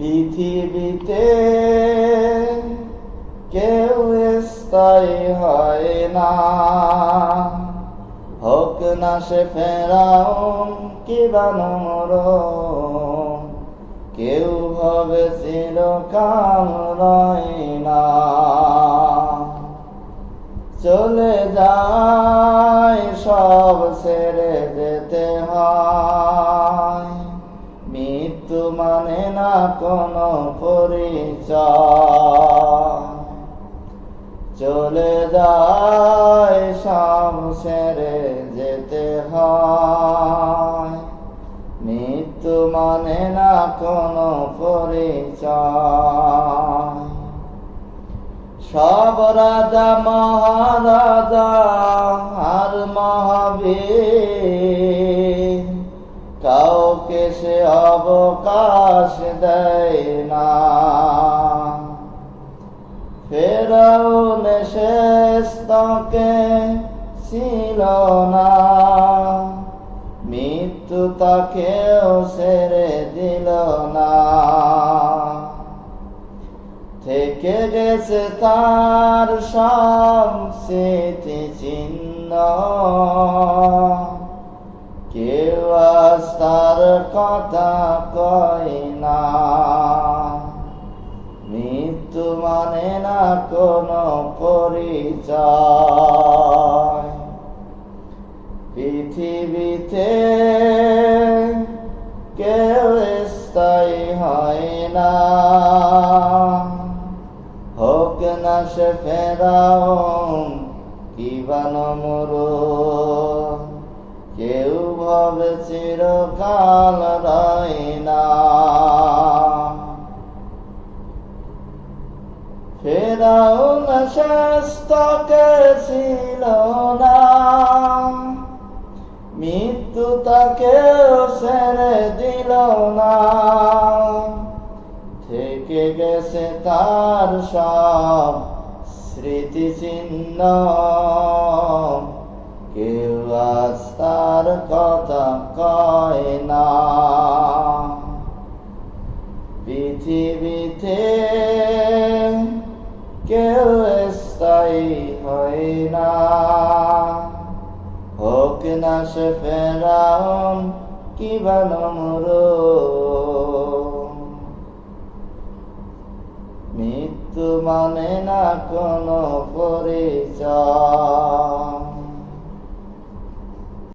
পৃথিবীতে কেউ স্থায়ী হয় না, হোক না সে ফেরাউন কিবা নমরূদ, কেউ হবে চিরকাল রয় না। চলে যায় সব ছেড়ে যেতে হয়, মৃত্যু মানে না কোনো পরিচয়। চলে যায় সব ছেড়ে যেতে হয়, মৃত্যু মানে না কোনো পরিচয়। সব রাজা মহারাজা আর মহাবীর, কাউকে সে অবকাশ দেয় না। ফেরাউন শেষ তাকে ছিল না, মৃত্যু তাকেও ছেড়ে দিল না। থেকে গেছে তার সব স্মৃতিচিহ্ন, কেউ আজ তার কথা কয় না। মৃত্যু মানে না কোনো পরিচয়। পৃথিবীতে কেউ স্থায়ী হয় না, হোক না সে ফেরাউন কিবা নমরূদ, কেউ ভাবে চিরকাল রয় না। ফেরাউন শেষ তাকে ছিল না, মৃত্যু তাকেও ছেড়ে দিল না। থেকে গেছে তার সব স্মৃতিচিহ্ন, কেউ আজ তার কথা কয় না। পৃথিবীতে কেউ স্থায়ী হয় না, হোক না সে ফেরাউন কিবা নমরূদ, মৃত্যু মানে না কোনো পরিচয়।